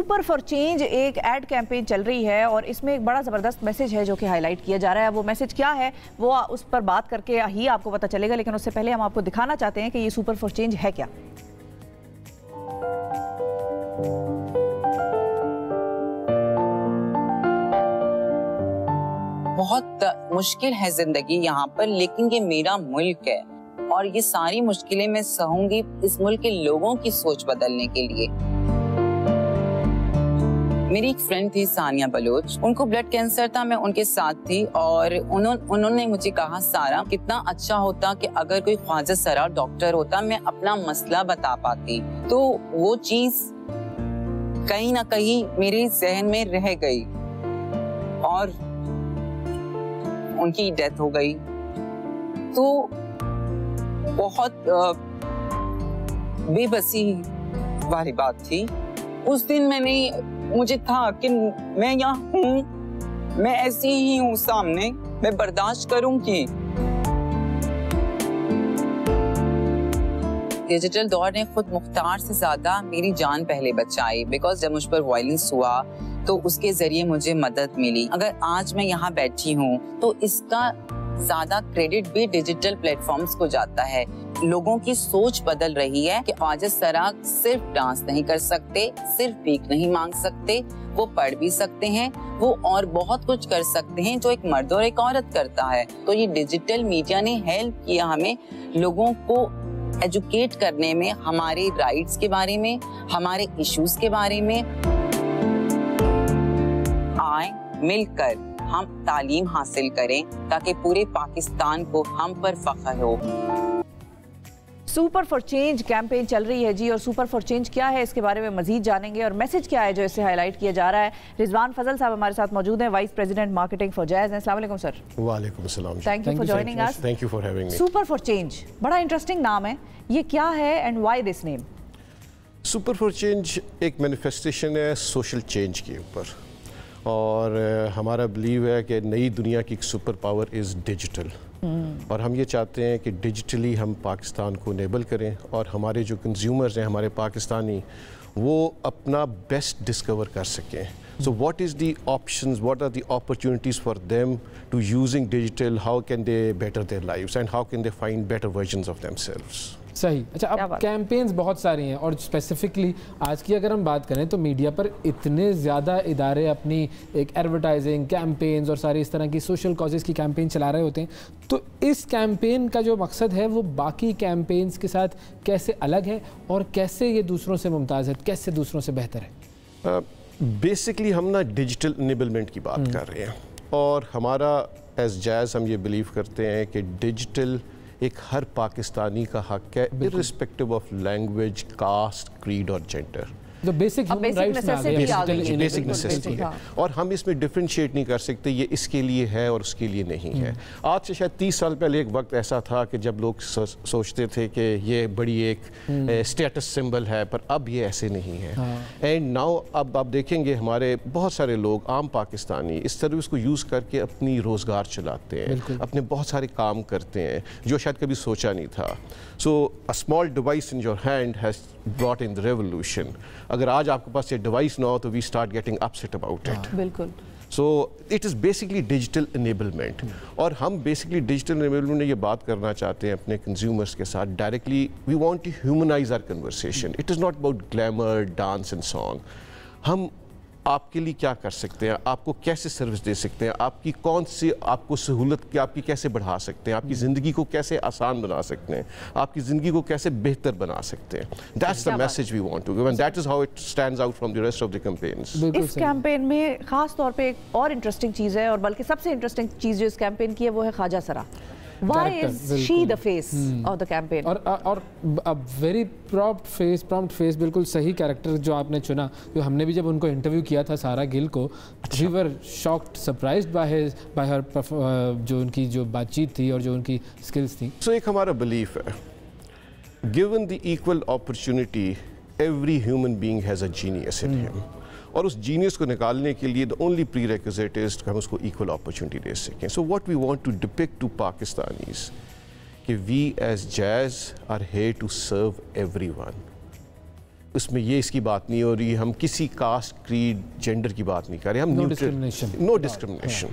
Super for change ایک add campaign چل رہی ہے اور اس میں ایک بڑا زبردست میسج ہے جو کہ ہائی لائٹ کیا جا رہا ہے. وہ میسج کیا ہے وہ اس پر بات کر کے ہی آپ کو پتہ چلے گا, لیکن اس سے پہلے ہم آپ کو دکھانا چاہتے ہیں کہ یہ سپر فار چینج ہے کیا. بہت مشکل ہے زندگی یہاں پر, لیکن یہ میرا ملک ہے اور یہ ساری مشکلیں میں سہوں گی اس ملک کے لوگوں کی سوچ بدلنے کے لیے. میری ایک فرینڈ تھی ثانیہ بلوچ, ان کو بلڈ کینسر تھا, میں ان کے ساتھ تھی اور انہوں نے مجھے کہا سارا کتنا اچھا ہوتا کہ اگر کوئی خواجہ سرا ڈاکٹر ہوتا, میں اپنا مسئلہ بتا پاتی. تو وہ چیز کہیں نہ کہیں میرے ذہن میں رہ گئی اور ان کی ڈیتھ ہو گئی. تو بہت بے بسی والی بات تھی. اس دن مجھے تھا کہ میں یہاں ہوں, میں ایسی ہی ہوں سامنے, میں برداشت کروں گی. ڈیجیٹل دور نے خود مختار سے زیادہ میری جان پہلے بچائی, بیکاز جب مجھ پر وائلنس ہوا تو اس کے ذریعے مجھے مدد ملی. اگر آج میں یہاں بیٹھی ہوں تو اس کا زیادہ کریڈٹ بھی ڈیجیٹل پلیٹ فارمز کو جاتا ہے. لوگوں کی سوچ بدل رہی ہے کہ خواجہ سرا صرف ڈانس نہیں کر سکتے, صرف بھیک نہیں مانگ سکتے, وہ پڑھ بھی سکتے ہیں, وہ اور بہت کچھ کر سکتے ہیں جو ایک مرد اور ایک عورت کرتا ہے. تو یہ ڈیجیٹل میڈیا نے ہیلپ کیا ہمیں لوگوں کو ایجوکیٹ کرنے میں, ہمارے رائٹس کے بارے میں, ہمارے ایشوز کے بارے میں. آئیں مل کر ہم تعلیم حاصل کریں تاکہ پورے پاکستان کو ہم پر فخر ہو. سپر فار چینج کیمپین چل رہی ہے جی, اور سپر فار چینج کیا ہے اس کے بارے میں مزید جانیں گے اور میسج کیا ہے جو اس سے ہائی لائٹ کیا جا رہا ہے. رضوان فضل صاحب ہمارے ساتھ موجود ہیں, vice president marketing for Jazz. السلام علیکم سر. وعلیکم السلام. Thank you for joining us. Thank you for having me. Super for change بڑا انٹرسٹنگ نام ہے, یہ کیا ہے and why this name? Super for change ایک مینیفیسٹیشن ہے سوشل چینج کے اوپر, اور ہمارا بلیو ہے کہ نئی دنیا کی ایک سپر پاور از ڈیجیٹل, اور ہم یہ چاہتے ہیں کہ ڈیجیٹلی ہم پاکستان کو انیبل کریں اور ہمارے جو کنزیومرز ہیں ہمارے پاکستانی وہ اپنا بیسٹ ڈسکور کر سکیں. So what is the options, what are the opportunities for them to using digital, how can they better their lives and how can they find better versions of themselves. صحیح. اچھا, اب campaigns بہت ساری ہیں اور specifically آج کی اگر ہم بات کریں تو میڈیا پر اتنے زیادہ ادارے اپنی ایک ایڈورٹائزنگ کیمپینز اور ساری اس طرح کی سوشل کازز کی کیمپین چلا رہے ہوتے ہیں. تو اس کیمپین کا جو مقصد ہے وہ باقی کیمپینز کے ساتھ کیسے الگ ہے اور کیسے یہ دوسروں سے ممتاز ہے, کیسے دوسروں سے بہتر ہے؟ بیسکلی ہم نا ڈیجیٹل انیبلمنٹ کی بات کر رہے ہیں, اور ہمارا ایز جیز ہم یہ بلیو کرتے ہیں کہ ڈیجیٹل ایک ہر پاکستانی کا حق ہے, irrespective of language, caste, creed اور gender. بیسک نیسیسٹی ہے, اور ہم اس میں ڈفرینشیٹ نہیں کر سکتے یہ اس کے لیے ہے اور اس کے لیے نہیں ہے. آج سے شاید 30 سال پہلے ایک وقت ایسا تھا کہ جب لوگ سوچتے تھے کہ یہ بڑی ایک اسٹیٹس سمبل ہے, پر اب یہ ایسے نہیں ہے. اینڈ ناؤ اب آپ دیکھیں گے ہمارے بہت سارے لوگ عام پاکستانی اس سروس کو یوز کر کے اپنی روزگار چلاتے ہیں, اپنے بہت سارے کام کرتے ہیں جو شاید کبھی سوچا نہیں تھا. سو a small device in your hand has brought in the revolution. اگر آج آپ کے پاس یہ ڈیوائس نہ ہو تو we start getting upset about it. بالکل. So it is basically digital enablement, اور ہم بیسکلی ڈیجیٹل انیبلمنٹ میں یہ بات کرنا چاہتے ہیں اپنے کنزیومرس کے ساتھ directly. We want to humanise our conversation. It is not about glamour, dance and song. ہم آپ کے لیے کیا کر سکتے ہیں, آپ کو کیسے سروس دے سکتے ہیں, آپ کی کون سی آپ کو سہولت کی آپ کی کیسے بڑھا سکتے ہیں, آپ کی زندگی کو کیسے آسان بنا سکتے ہیں, آپ کی زندگی کو کیسے بہتر بنا سکتے ہیں. That's the message we want to give, and that is how it stands out from the rest of the campaigns. اس کیمپین میں خاص طور پہ ایک اور انٹرسٹنگ چیز ہے, اور بلکہ سب سے انٹرسٹنگ چیز جو اس کیمپین کی ہے وہ ہے خواجہ سرا. Why is she the face of the campaign? اور very prompt face, بالکل صحیح کیریکٹر جو آپ نے چنا. جو ہم نے بھی جب ان کو انٹرویو کیا تھا سارا گل کو, we were shocked, surprised by her جو ان کی جو بات چیت تھی اور جو ان کی اسکلز تھی. سو ایک ہمارا بلیف ہے, given the equal opportunity, every human being has a genius in him. اور اس جینیس کو نکالنے کے لیے the only prerequisite is کہ ہم اس کو equal opportunity دے سکیں. So what we want to depict to Pakistanis کہ we as Jazz are here to serve everyone. اس میں یہ اس کی بات نہیں ہو رہی, ہم کسی کاسٹ, کریڈ, جینڈر کی بات نہیں کر رہے, ہم No discrimination. No discrimination.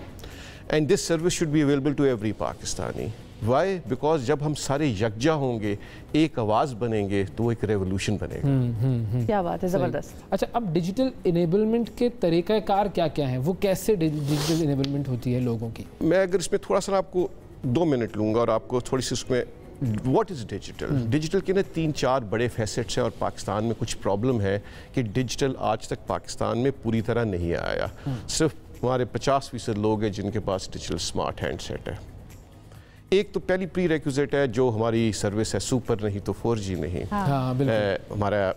And this service should be available to every Pakistani. Why? Because جب ہم سارے یکجا ہوں گے, ایک آواز بنیں گے, تو وہ ایک ریولوشن بنے گا. کیا بات ہے, زبردست. اچھا, اب ڈیجیٹل انیبلمنٹ کے طریقہ کار کیا کیا ہیں, وہ کیسے ڈیجیٹل انیبلمنٹ ہوتی ہے لوگوں کی؟ میں اگر اس میں تھوڑا سا آپ کو 2 منٹ لوں گا اور آپ کو تھوڑی سی اس میں واٹ از ڈیجیٹل. ڈیجیٹل کے نا 3-4 بڑے فیسٹس ہیں, اور پاکستان میں کچھ پرابلم ہے کہ ڈیجیٹل آج تک پاکستان میں پوری طرح نہیں آیا. صرف ہمارے 50% لوگ ہیں جن کے پاس ڈیجیٹل اسمارٹ ہینڈ سیٹ ہے. ایک تو پہلی پری ریکوزٹ ہے جو ہماری سروس ہے, سپر نہیں تو 4G نہیں ہمارا.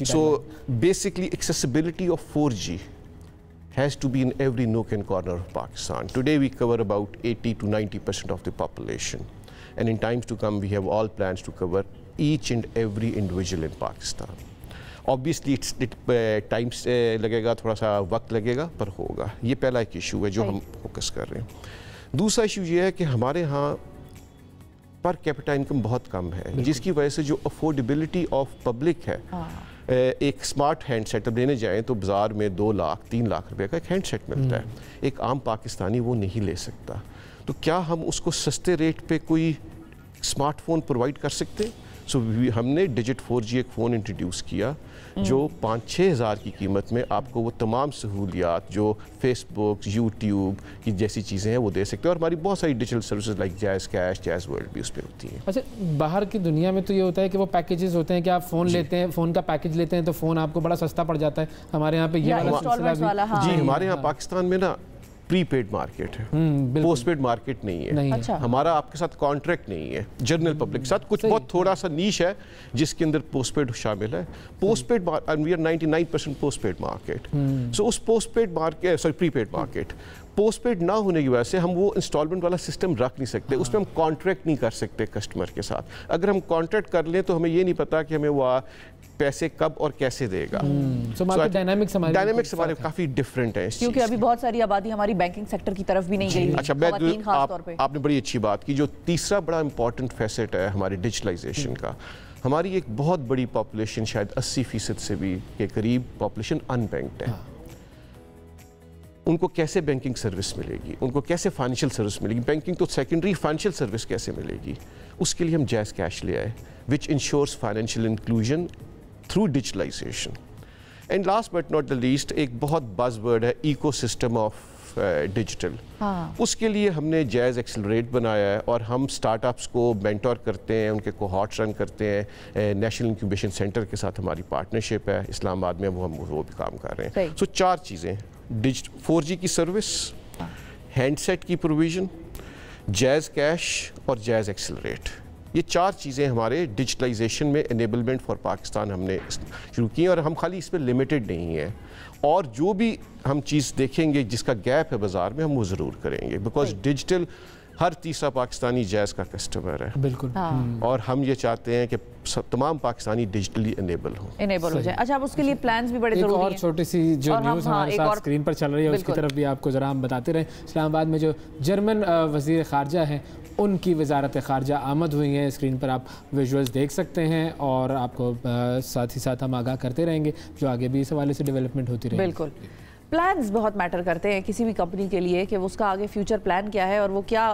So basically accessibility of 4G has to be in every nook and corner of Pakistan. Today we cover about 80 to 90% of the population. And in times to come we have all plans to cover each and every individual in Pakistan. Obviously time لگے گا, تھوڑا سا وقت لگے گا, پر ہوگا. یہ پہلا ایک issue ہے جو ہم فوکس کر رہے ہیں. دوسرا ایشو یہ ہے کہ ہمارے ہاں پر کیپٹا انکم بہت کم ہے, جس کی وجہ سے جو افورڈیبلٹی آف پبلک ہے, ایک اسمارٹ ہینڈ سیٹ اب لینے جائیں تو بازار میں 2 لاکھ 3 لاکھ روپے کا ایک ہینڈ سیٹ ملتا ہے. ایک عام پاکستانی وہ نہیں لے سکتا. تو کیا ہم اس کو سستے ریٹ پہ کوئی اسمارٹ فون پرووائڈ کر سکتے؟ سو ہم نے ڈیجٹ 4G ایک فون انٹروڈیوس کیا جو 5-6 ہزار کی قیمت میں آپ کو وہ تمام سہولیات جو فیس بک, یوٹیوب کی جیسی چیزیں ہیں وہ دے سکتے ہیں. اور ہماری بہت ساری ڈیجیٹل سروسز لائک جیز کیش, جیز ورلڈ بھی اس پہ ہوتی ہیں. اچھا, باہر کی دنیا میں تو یہ ہوتا ہے کہ وہ پیکیجز ہوتے ہیں کہ آپ فون لیتے ہیں, فون کا پیکیج لیتے ہیں تو فون آپ کو بڑا سستا پڑ جاتا ہے. ہمارے یہاں پہ یہ والا جی, ہمارے یہاں پاکستان میں نا پری پیڈ مارکیٹ ہے, پوسٹ پیڈ مارکیٹ نہیں ہے. ہمارا آپ کے ساتھ کانٹریکٹ نہیں ہے جنرل پبلک کے ساتھ. کچھ بہت تھوڑا سا نیش ہے جس کے اندر پوسٹ پیڈ شامل ہے. Postpaid we are 99% postpaid market. So اس postpaid market, sorry prepaid market, postpaid نہ ہونے کی وجہ سے ہم وہ انسٹالمنٹ والا سسٹم رکھ نہیں سکتے. اس میں ہم کانٹریکٹ نہیں کر سکتے کسٹمر کے ساتھ. اگر ہم کانٹریکٹ کر لیں تو ہمیں یہ نہیں پتا کہ ہمیں وہ پیسے کب اور کیسے دے گا. ڈائنامکس ہمارے کافی ڈفرینٹ ہیں, کیونکہ ابھی بہت ساری آبادی ہماری بینکنگ سیکٹر کی طرف بھی نہیں گئی. اچھا, آپ نے بڑی اچھی بات کی. جو تیسرا بڑا امپورٹنٹ فیسٹ ہے ہماری ڈیجیٹلائزیشن کا, ہماری ایک بہت بڑی پاپولیشن, شاید 80% سے بھی کے قریب پاپولیشن ان بینکڈ ہے. ان کو کیسے بینکنگ سروس ملے گی, ان کو کیسے فائنینشیل سروس ملے گی؟ بینکنگ تو سیکنڈری, فائنینشیل سروس کیسے ملے گی؟ اس کے لیے ہم جیز کیش لے آئے, which insurance financial inclusion through digitalization. And last but not the least, ایک بہت بز ورڈ ہے ایکو سسٹم آف ڈیجیٹل. اس کے لیے ہم نے جیز ایکسلریٹ بنایا ہے, اور ہم اسٹارٹ اپس کو مینٹور کرتے ہیں, ان کے کوہارٹس رن کرتے ہیں. نیشنل انکیوبیشن سینٹر کے ساتھ ہماری پارٹنرشپ ہے اسلام آباد میں, وہ بھی کام کر رہے ہیں. سو 4 چیزیں, 4G کی سروس, ہینڈ سیٹ کی پروویژن, جیز کیش اور جیز ایکسلریٹ. یہ 4 چیزیں ہمارے ڈیجیٹلائزیشن میں انیبلمنٹ فار پاکستان ہم نے شروع کی ہیں. اور ہم خالی اس پہ لمیٹڈ نہیں ہیں, اور جو بھی ہم چیز دیکھیں گے جس کا گیپ ہے بازار میں, ہم وہ ضرور کریں گے. بیکاز ڈیجیٹل ہر تیسرا پاکستانی جیز کا کسٹمر ہے. بالکل. اور ہم یہ چاہتے ہیں کہ تمام پاکستانی ڈیجیٹلی انیبل ہو جائے. اچھا, اب اس کے لیے پلانز بھی بڑے ضروری ہیں. ایک اور چھوٹی سی جو نیوز ہمارے ساتھ اسکرین پر چل رہی ہے اس کی طرف بھی آپ کو ذرا ہم بتاتے رہیں. اسلام آباد میں جو جرمن وزیر خارجہ ہیں, ان کی وزارت خارجہ آمد ہوئی ہیں. اسکرین پر آپ ویژولز دیکھ سکتے ہیں, اور آپ کو ساتھ ہی ساتھ ہم آگاہ کرتے رہیں گے جو آگے بھی اس حوالے سے ڈیولپمنٹ ہوتی رہے گی. بالکل. پلانز بہت میٹر کرتے ہیں کسی بھی کمپنی کے لیے, کہ اس کا آگے فیوچر پلان کیا ہے اور وہ کیا,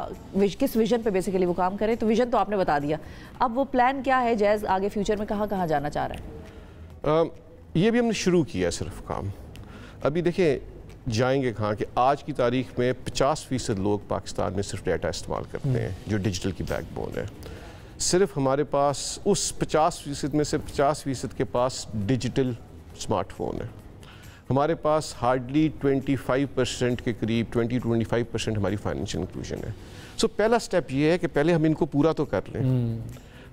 کس ویژن پہ بیسیکلی وہ کام کرے. تو ویژن تو آپ نے بتا دیا, اب وہ پلان کیا ہے جیز آگے فیوچر میں کہاں جانا چاہ رہا ہے؟ یہ بھی ہم نے شروع کیا ہے صرف کام. ابھی دیکھیں جائیں گے کہاں کہ آج کی تاریخ میں 50% لوگ پاکستان میں صرف ڈیٹا استعمال کرتے ہیں جو ڈیجیٹل کی بیک بون ہے. صرف ہمارے پاس اس 50% میں سے 50% کے پاس ڈیجیٹل اسمارٹ فون ہے. ہمارے پاس ہارڈلی 25% کے قریب 20-25% ہماری فائنینشیل انکلوژن ہے. سو پہلا سٹیپ یہ ہے کہ پہلے ہم ان کو پورا تو کر لیں.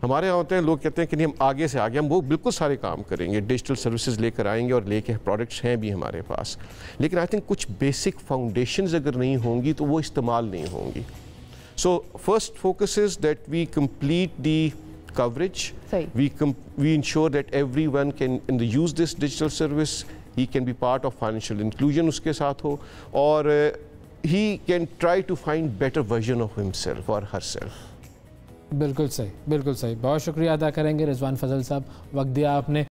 ہمارے یہاں ہوتے ہیں لوگ کہتے ہیں کہ نہیں ہم آگے سے آگے, ہم وہ بالکل سارے کام کریں گے, ڈیجیٹل سروسز لے کر آئیں گے, اور لے کے پروڈکٹس ہیں بھی ہمارے پاس. لیکن آئی تھنک کچھ بیسک فاؤنڈیشنز اگر نہیں ہوں گی تو وہ استعمال نہیں ہوں گی. So first focus is that we complete the coverage. We ensure that everyone can use this digital service. He can be part of financial inclusion اس کے ساتھ ہو, اور he can try to find better version of himself or herself. بالکل صحیح, بالکل صحیح. بہت شکریہ ادا کریں گے رضوان فضل صاحب, وقت دیا آپ نے.